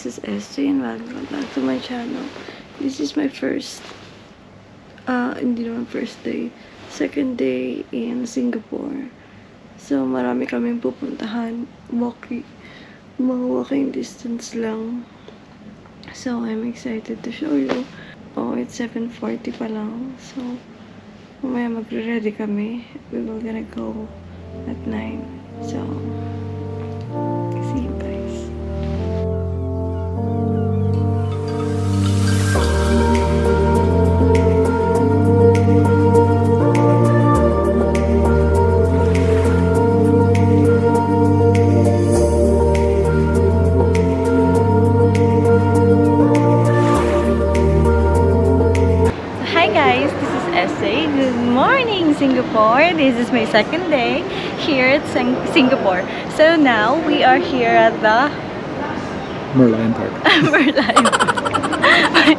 this is Jhay and welcome back to my channel. This is my first, hindi naman first day, second day in Singapore. So, marami kaming pupuntahan, mga walking distance lang. So, I'm excited to show you. Oh, it's 7:40 pa lang. So, mamaya magre-ready kami. We will gonna go at 9. So, see you guys. Good morning, Singapore. This is my second day here at Singapore. So now we are here at the Merlion Park. Merlion Park.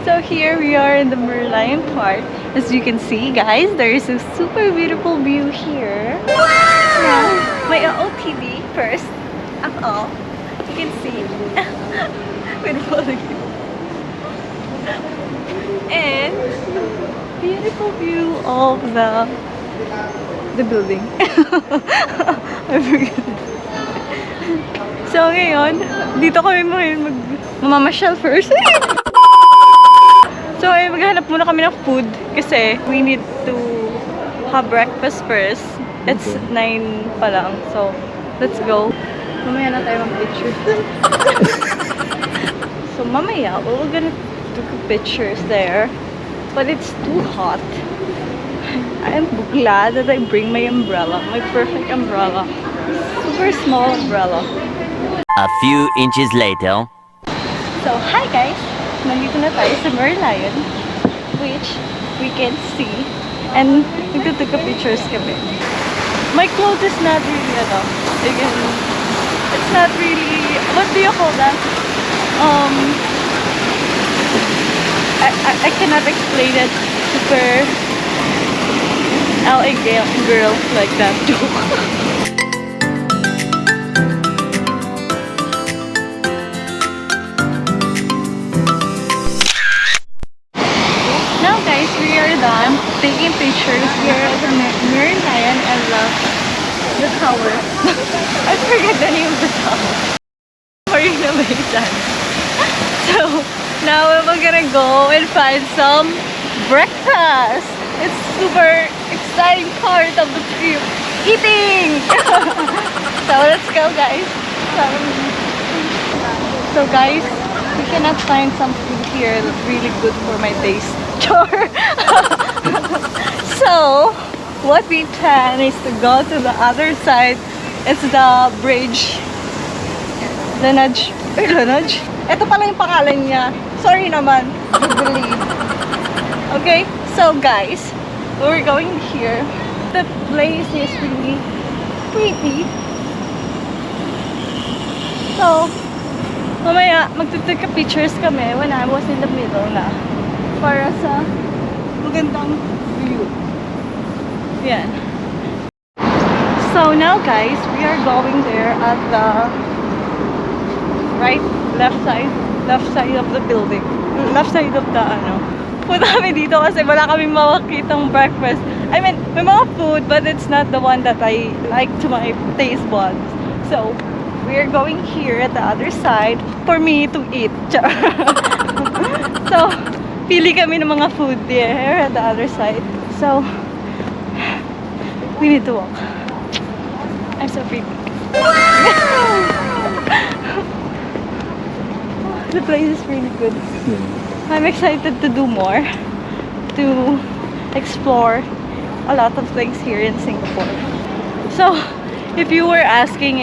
So here we are in the Merlion Park. As you can see, guys, there is a super beautiful view here. Wow! My OOTD first of all. You can see beautiful. And beautiful view of the building. I forget. So ngayon, dito kami mamamasyal first. So ay maghanap muna kami ng food kasi we need to have breakfast first. It's 9 pa lang. So let's go. Mamaya na tayo mag-picture. So mamaya, we're gonna took pictures there, but it's too hot. I'm glad that I bring my umbrella, my perfect umbrella, super small umbrella. A few inches later. So hi guys, nandito na tayo sa Merlion, which we can see, and nagtutuka pictures kami. My clothes is not really again, it's not really, what do you call that? I cannot explain it. Super LA girl like that too. Now guys, we are done taking pictures here at the Merlion and the tower. I forget the name of the tower. Marina Bay Sands. So now we're gonna go and find some breakfast. It's super exciting part of the trip. Eating! So let's go guys. So guys, we cannot find some food here that's really good for my taste. So what we plan is to go to the other side. It's the bridge. LeNu. Ito pala yung pangalan niya. Sorry naman, you believe. Okay, so guys, we're going here. The place is really pretty. So, mamaya magtutuka pictures kami when I was in the middle na. Para sa magandang view. Yan. So now guys, we are going there at the left side of the building, left side of the punta kami dito kasi wala kaming makakitang breakfast. I mean, may mga food but it's not the one that I like to my taste buds. So we're going here at the other side for me to eat. So pili kami ng mga food there at the other side. So we need to walk. I'm so pretty. The place is really good. I'm excited to do more, to explore a lot of things here in Singapore. So, if you were asking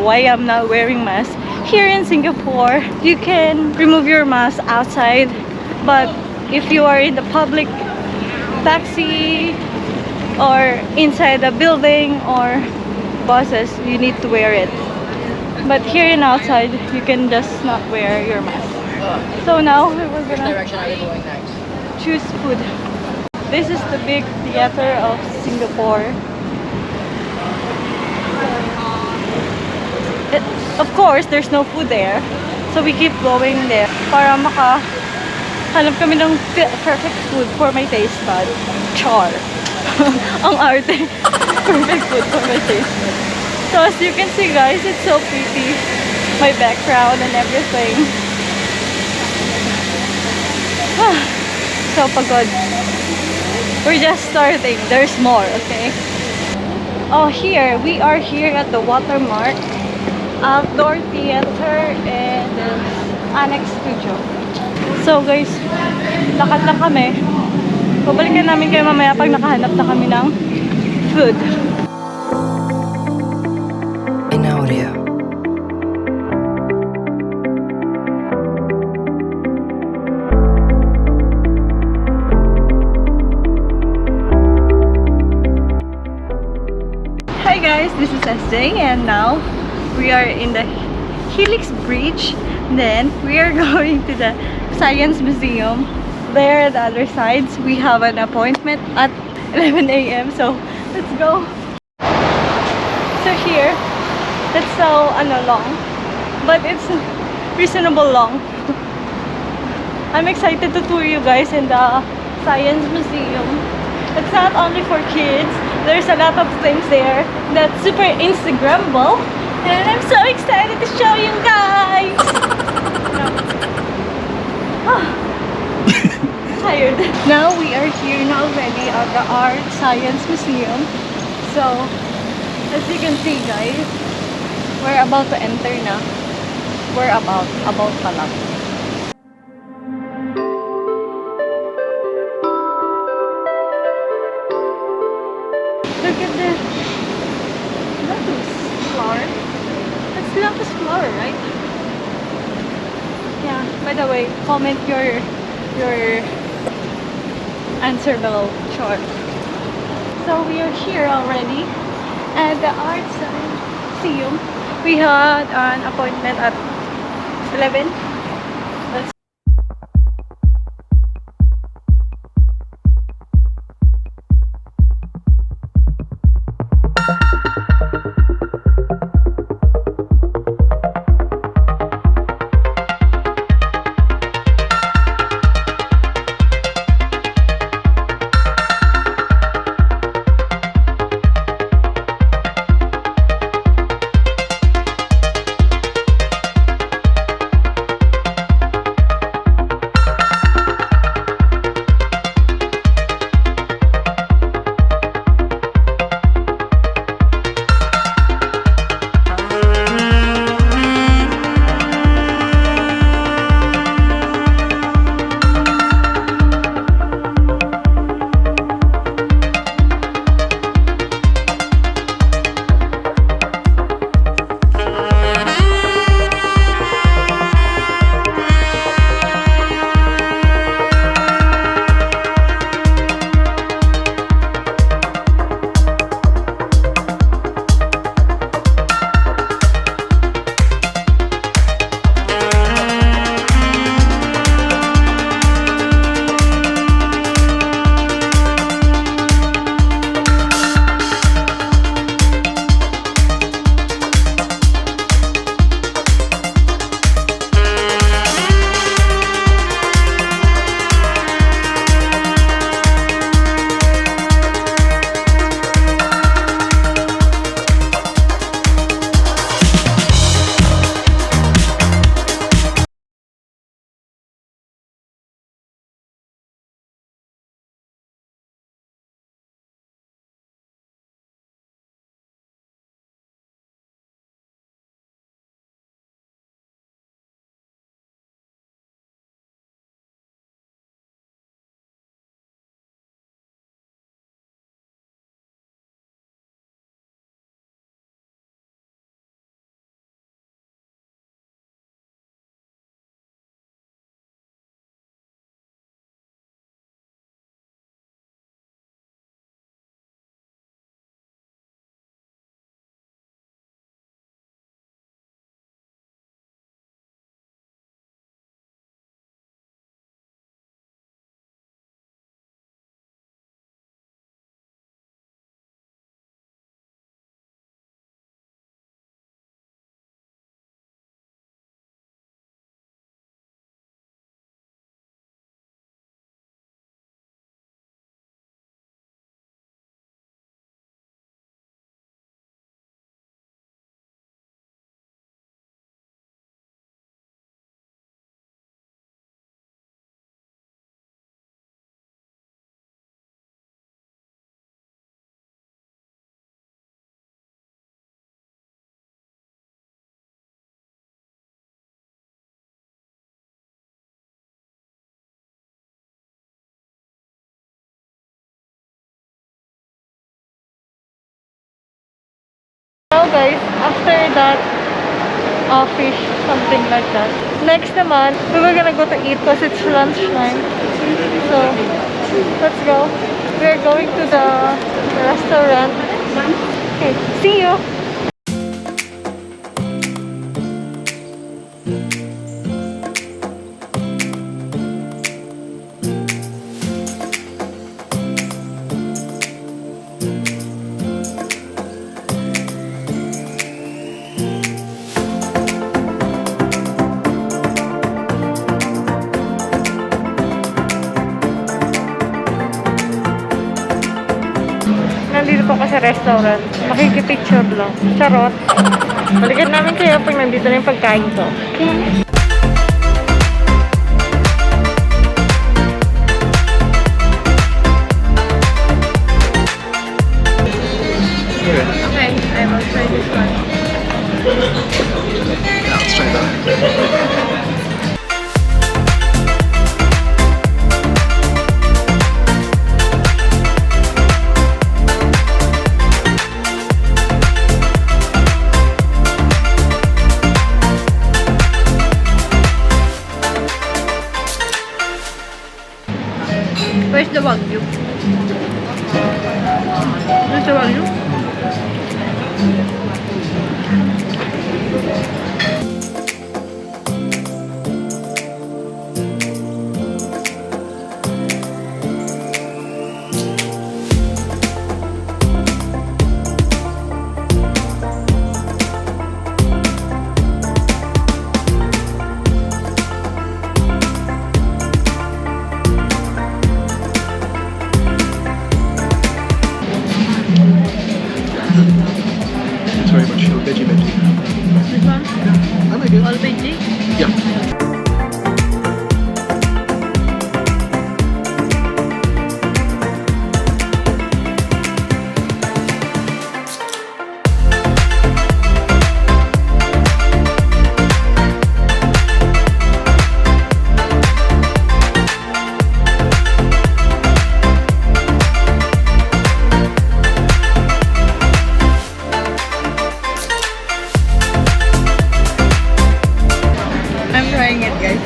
why I'm not wearing mask, here in Singapore, you can remove your mask outside, but if you are in the public taxi or inside a building or buses, you need to wear it. But here and outside, you can just not wear your mask. So now we're gonna choose food. This is the big theater of Singapore. It's Of course, there's no food there. So we keep going there para makahanap kami ng perfect food for my taste bud. Char. Ang arte. Perfect food for my taste bud. So as you can see guys, it's so pretty. My background and everything. So pagod. We're just starting. There's more, okay? Oh, we are here at the Watermark Outdoor Theater and Annex Studio. So guys, lakad lang kami. Babalikan namin kayo mamaya pag nakahanap na kami ng food. In audio. Hi guys, this is Jhay and now we are in the Helix Bridge. Then we are going to the Science Museum. There at the other sides, we have an appointment at 11 a.m. So let's go. So here, it's so long, but it's reasonable long. I'm excited to tour you guys in the Science Museum. It's not only for kids. There's a lot of things there that's super Instagrammable. And I'm so excited to show you guys! Tired. Now we are here now already at the ArtScience Museum. So, as you can see guys, we're about to enter na. We're about pa lang. Look at this. Lotus flower. That's lotus flower, right? Yeah. By the way, comment your answer below. Sure. So we are here already at the ArtScience Museum. We had an appointment at 11. Let's Now guys, after that fish, something like that. Next naman, we were gonna go to eat because it's lunchtime. So, let's go. We're going to the restaurant. Okay, see you! Nandito po ako sa restaurant. Makikipicture lang. Charot. Balikan namin kayo pag nandito na yung pagkain ko. Okay. Okay, I will try this one. Yeah, let's try that. Where's the Wagyu? Where's the Wagyu? It's very much your veggie. This one? I like it. All veggie? Yeah. I'm trying it, guys.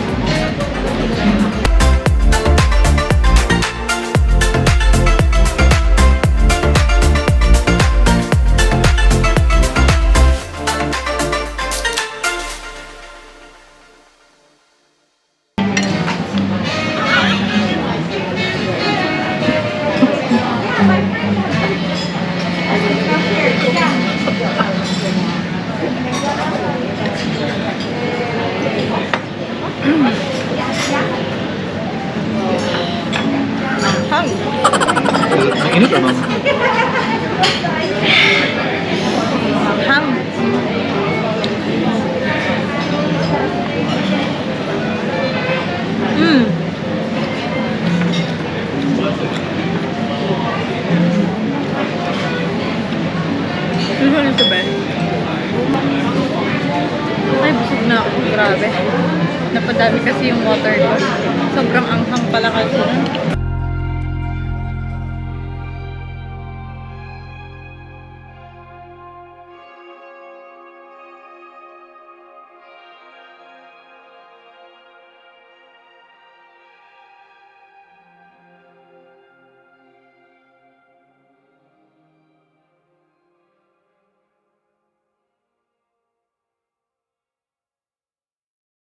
Hang. Mainit or ma'am? Hang. This one is the best. Ay, busog na ako. Grabe. Napadami kasi yung water ko. Sobrang anghang pala kasi.